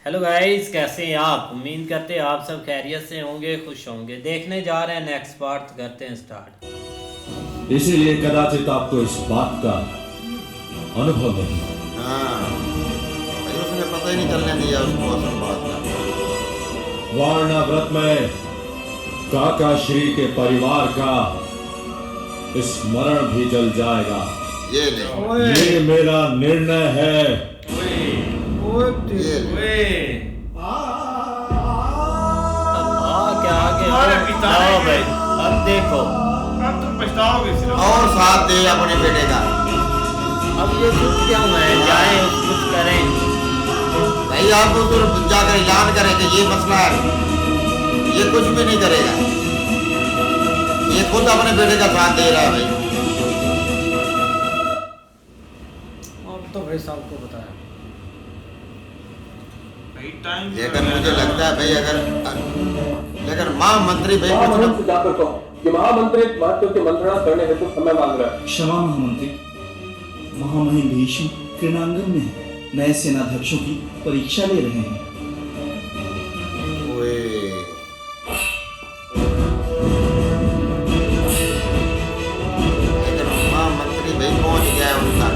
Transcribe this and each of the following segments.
Hello guys, कैसे हैं आप? उम्मीद करते हैं आप सब खैरियत से होंगे, खुश होंगे। देखने जा रहे हैं नेक्स्ट पार्ट, करते हैं स्टार्ट। इसीलिए कदाचित आपको इस बात का अनुभव नहीं। हाँ भाई, उसने पता ही नहीं चलने दिया उसको असल बात का। वारणा व्रत में काका श्री के परिवार का स्मरण भी जल जाएगा। ये ले, ये मेरा निर्णय है। ये ले। क्या आगे हमारे पिता ने आओ भाई, अब देखो। अब तुम पछताओगे सिर्फ। और साथ दे अपने बेटे का। अब ये चुप क्यों है? जाए कुछ करें। भाई आप तो जाकर ऐलान करें कि ये मसला है। ये कुछ भी नहीं करेगा। ये खुद अपने बेटे का साथ दे रहा है भाई। अब तो भाई साहब को बताया। भाई टाइम लेकिन मुझे लगता है भाई लेकिन महामंत्री भाई कुछ महामंत्री से जाकर कहो कि महामंत्री महत्व की मंत्रणा करने हेतु समय मांग रहा है। क्षमा महामंत्री, महामहिम भीष्म क्रीड़ांगन में है। नए सेनाध्यक्षों की परीक्षा ले रहे हैं। ओए, लेकिन महामंत्री भाई पहुंच गया है उनका।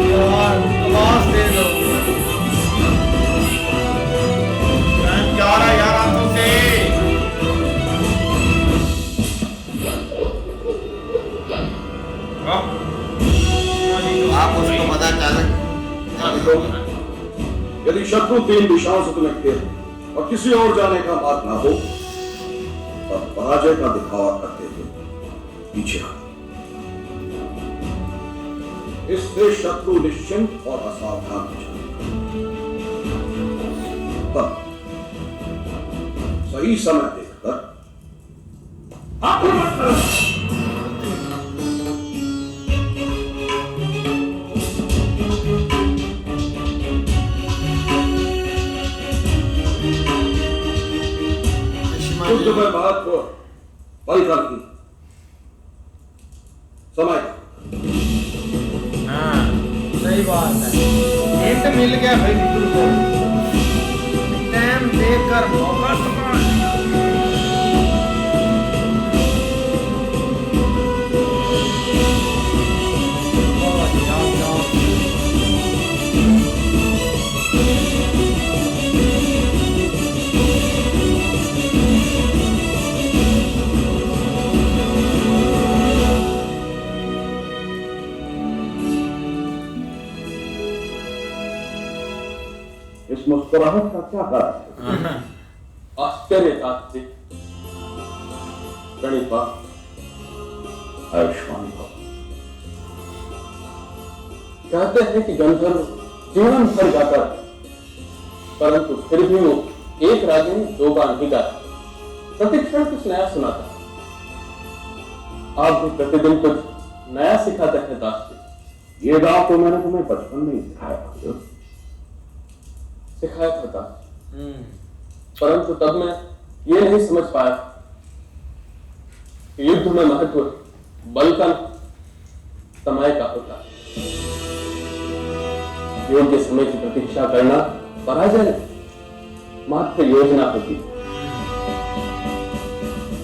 यार आवाज दे दो। टाइम जा रहा है यार हाथों से। आप उसको पता चल। यदि शत्रु 3 दिशाओं से तुम्हें घेरे और किसी और जाने का बात ना हो, तब पराजय का दिखावा करते हुए पीछे हटो। इससे शत्रु निश्चिंत और असावधान हो जाएगा। तब सही समय देखकर आक्रमण करो। युद्ध में महत्व बल का नहीं, समय का। हाँ सही बात है। हिंट मिल गया भाई बिल्कुल को। टाइम देखकर मौका संभाल। जाओ जाओ। इस मुस्कुराहट का क्या कारण है? आश्चर्य का गणिपा आयुष्मान भव। कहते हैं कि गंधर्व जीवन भर गाता है, परंतु फिर भी वो एक रागिनी 2 बार नहीं गाता। प्रतिक्षण कुछ नया सुनाता है। आप भी प्रतिदिन कुछ नया सिखाते हैं दास जी। ये बात तो मैंने तुम्हें बचपन में ही सिखाया था दास। परंतु तब मैं ये नहीं समझ पाया कि युद्ध में महत्व बल का समय का होता है। योग्य समय की प्रतीक्षा करना पराजय मात्र योजना होती है।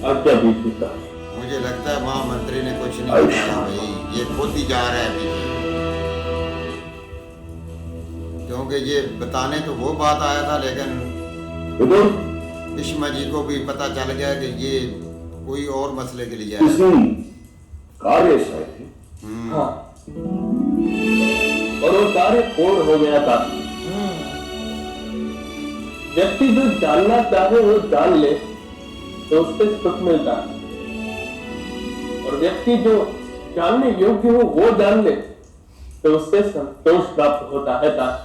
आज्ञा बीत बीता। मुझे लगता है महामंत्री ने कुछ नहीं बताया भाई। ये खुद ही जा रहा है अभी। क्योंकि ये बताने तो वो बात आया था, लेकिन भीष्म जी को भी पता चल गया कि ये कोई और मसले के लिए आया है। कार्य शायद हाँ, और वो कार्य पूर्ण हो गया था। व्यक्ति जो जानना चाहे वो जान ले तो उससे सुख मिलता है, और व्यक्ति जो जानने योग्य हो वो जान ले तो उससे संतोष प्राप्त होता है। दास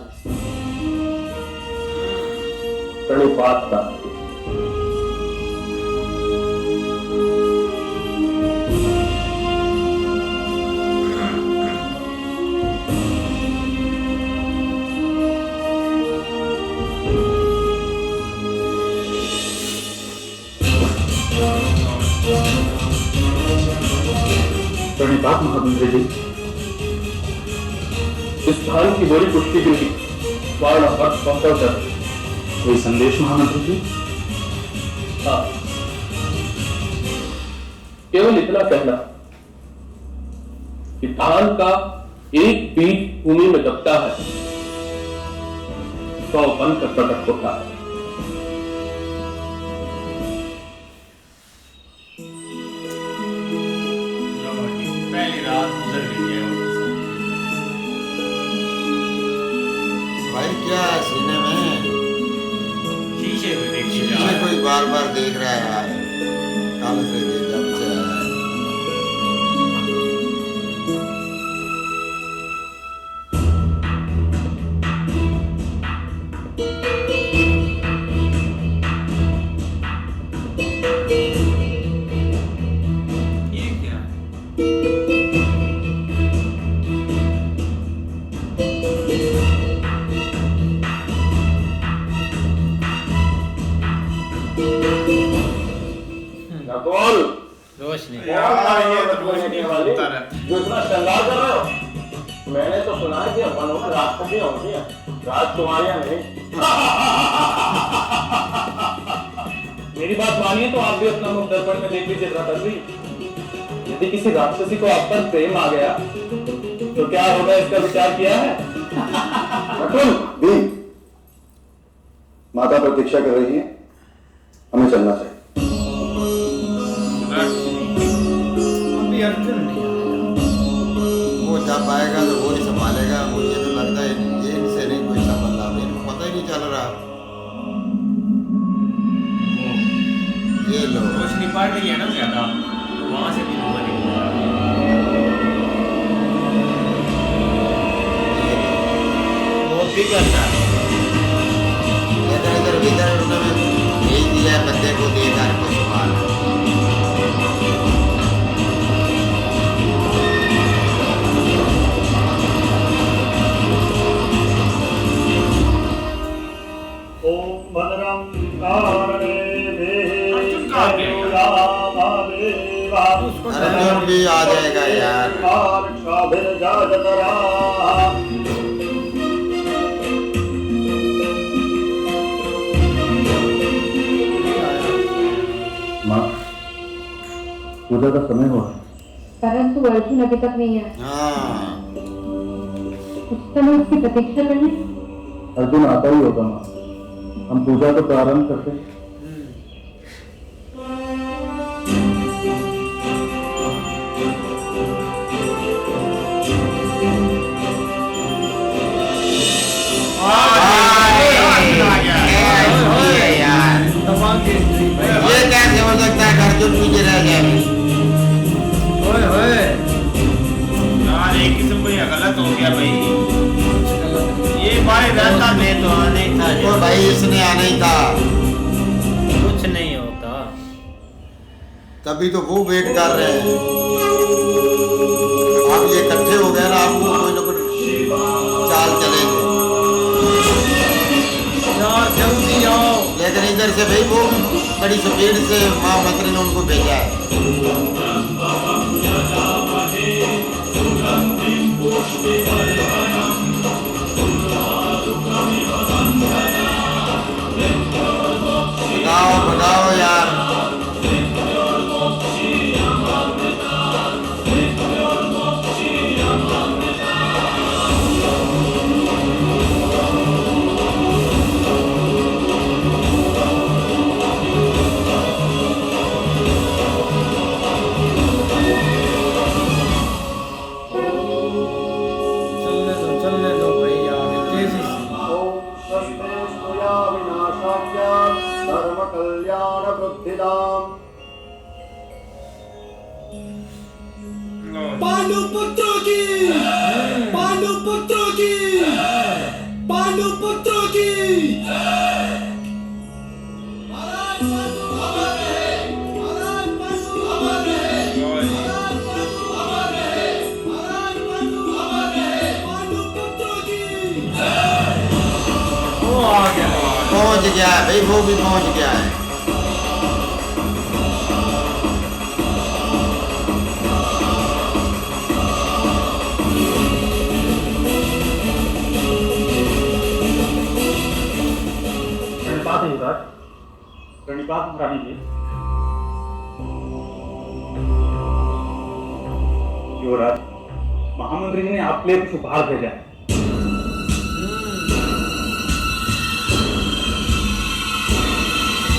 प्रणिपात का प्रणिपात महामंत्री जी। इस स्थान की बड़ी पुष्टि के लिए वार्ण वर्ष पहुंचा कोई संदेश महामंत्री जी? हाँ, केवल इतना कहना कि धान का एक बीज भूमि में दबता है 100 बनकर प्रकट होता है। पहली रात गुजर गई है भाई क्या है सीने में? शीशे में देखी जा शीशे कोई बार बार देख रहा है यार, कल से देख जब से आया है। ये क्या है? बोल रोशनी यार ये तो रोशनी होता रहता है। जो इतना श्रृंगार कर रहे हो, मैंने तो सुना है कि वनों में राजकुमारियां होती हैं, राजकुमारियां नहीं। मेरी बात मानिए तो आप भी अपना मुख दर्पण में देख लीजिए भ्रातर्षि। यदि किसी राक्षसी को आप पर प्रेम आ गया तो क्या होगा, इसका विचार किया है? माता प्रतीक्षा कर रही है, हमें चलना चाहिए। अभी अर्जुन नहीं आया। वो जब आएगा तो वो ही संभालेगा। मुझे तो लगता है ये इनसे नहीं कोई संबंध, अभी इनको पता ही नहीं चल रहा। ये लो रोशनी पड़ रही है ना ज्यादा, वहां से भी धुआं निकल रहा है। वो भी करता है। इधर इधर इधर उन्होंने भेज दिया है बंदे को, देगा को संभाल। ओम भद्रं कारणे अर्जुन कहाँ गया? अर्जुन भी आ जाएगा यार। माँ, पूजा का समय हुआ है। परंतु अर्जुन अभी तक नहीं आया। हाँ कुछ समय उसकी प्रतीक्षा करनी। अर्जुन आता ही होगा माँ, हम पूजा को प्रारंभ करते हैं। ये कैसे हो सकता है अर्जुन पीछे रह जाए? ओए ओए, यार एक किस्म को ये गलत हो गया भाई। ये भाई रहता में तो आने था ओ भाई इसने आना ही था, कुछ नहीं होता। तभी तो वो वेट कर रहे हैं। अब ये इकट्ठे हो गए ना, आपको कोई ना कोई चाल चलेंगे। यार जल्दी आओ। लेकिन इधर से भाई वो बड़ी स्पीड से माँ मंत्री ने उनको भेजा है। भगाओ भगाओ यार। चलने दो भाई यार, तेजी से। धर्म कल्याण वृद्धिदाम। पांडुपुत्रों की, पांडुपुत्रों की, पांडुपुत्रों की। पहुंच गया है भाई, वो भी पहुंच गया है। युवराज, प्रणिपात महारानी जी। युवराज, महामंत्री जी ने आपके लिए कुछ उपहार भेजा है।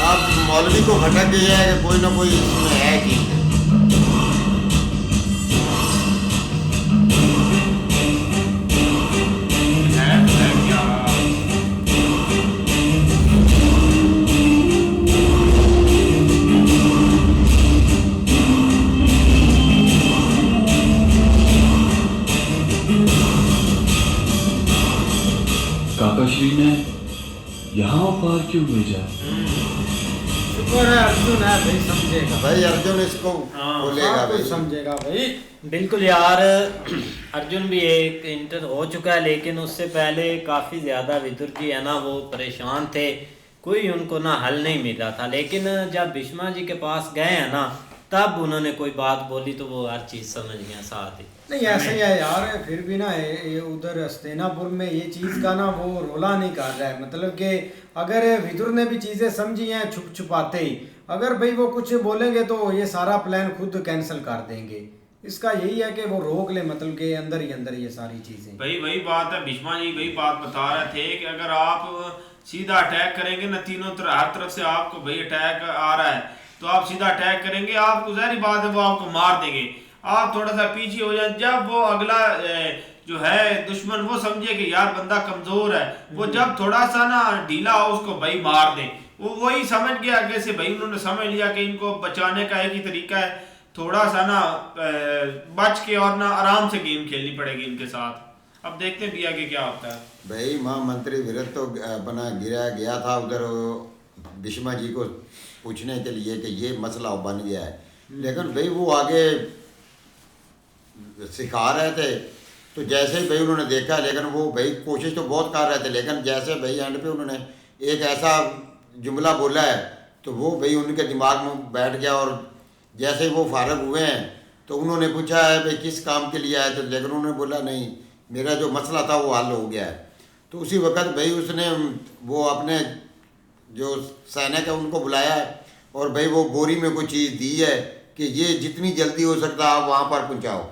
आप मौलवी को भटक गया है कि कोई ना कोई इसमें है कि है क्या? काकाश्री ने यहाँ उपहार क्यों भेजा? शुक्र है अर्जुन है भाई, समझेगा भाई अर्जुन इसको बोलेगा सब कुछ भाई। समझेगा भाई। बिल्कुल यार, अर्जुन भी एक इंटर हो चुका है, लेकिन उससे पहले काफ़ी ज़्यादा विदुर जी है ना वो परेशान थे, कोई उनको ना हल नहीं मिल रहा था। लेकिन जब भीष्मा जी के पास गए हैं ना, तब उन्होंने कोई बात बोली तो वो हर चीज़ समझ गया साथ ही। नहीं ऐसे ही है यार, फिर भी ना ये उधर हस्तिनापुर में ये चीज़ का ना वो रोला नहीं कर रहा है। मतलब कि अगर विदुर ने भी चीज़ें समझी हैं छुप छुपाते ही, अगर भाई वो कुछ बोलेंगे तो ये सारा प्लान खुद कैंसिल कर देंगे। इसका यही है कि वो रोक ले, मतलब के अंदर ही अंदर ये सारी चीज़ें। भाई वही बात है, भीष्मा जी वही बात बता रहे थे कि अगर आप सीधा अटैक करेंगे ना, तीनों तरफ हर तरफ से आपको भाई अटैक आ रहा है, तो आप सीधा अटैक करेंगे, आपको ज़ाहिर बात है वो आपको मार देंगे। आप थोड़ा सा पीछे हो जाए, जब वो अगला जो है दुश्मन वो समझे कि यार बंदा कमजोर है, वो जब थोड़ा सा ना ढीला हो उसको भाई मार दे। वो वही समझ गया आगे से भाई, उन्होंने समझ लिया कि इनको बचाने का एक ही तरीका है, थोड़ा सा ना बच के और ना आराम से गेम खेलनी पड़ेगी इनके साथ। अब देखते हैं भी आगे क्या होता है। भाई महामंत्री विरत तो अपना गिरा गया था उधर भीष्मा जी को पूछने के लिए कि ये मसला बन गया है, लेकिन भाई वो आगे सिखा रहे थे। तो जैसे ही भाई उन्होंने देखा, लेकिन वो भाई कोशिश तो बहुत कर रहे थे, लेकिन जैसे भाई एंड पे उन्होंने एक ऐसा जुमला बोला है तो वो भाई उनके दिमाग में बैठ गया। और जैसे ही वो फारग हुए हैं तो उन्होंने पूछा है भाई किस काम के लिए आए, तो लेकिन उन्होंने बोला नहीं मेरा जो मसला था वो हल हो गया है। तो उसी वक्त भाई उसने वो अपने जो सैनिक है उनको बुलाया और भाई वो बोरी में कोई चीज़ दी है कि ये जितनी जल्दी हो सकता है आप वहाँ पर पहुँचाओ।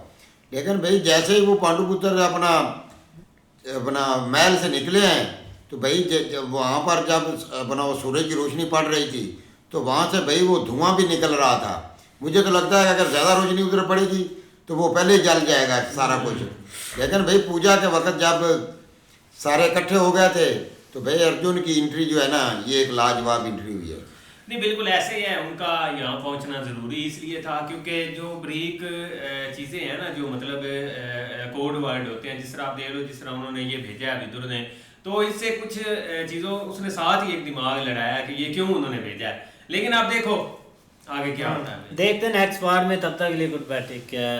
लेकिन भाई जैसे ही वो पांडुपुत्र अपना महल से निकले हैं तो भाई वहाँ पर जब अपना वो सूरज की रोशनी पड़ रही थी तो वहाँ से भाई वो धुआं भी निकल रहा था। मुझे तो लगता है कि अगर ज़्यादा रोशनी उधर पड़ेगी तो वो पहले ही जल जाएगा सारा कुछ। लेकिन भाई पूजा के वक्त जब सारे इकट्ठे हो गए थे तो भाई अर्जुन की एंट्री जो है ना ये एक लाजवाब एंट्री हुई है। नहीं बिल्कुल ऐसे ही है, उनका यहाँ पहुँचना ज़रूरी इसलिए था क्योंकि जो ब्रीक चीज़ें हैं ना, जो मतलब कोड वर्ड होते हैं, जिस तरह आप देख लो, जिस तरह उन्होंने ये भेजा है विदुर ने, तो इससे कुछ चीज़ों उसने साथ ही एक दिमाग लड़ाया कि ये क्यों उन्होंने भेजा है। लेकिन आप देखो आगे क्या होता है, देखते हैं नेक्स्ट पार्ट में। तब तक के लिए गुड बाय, टेक केयर।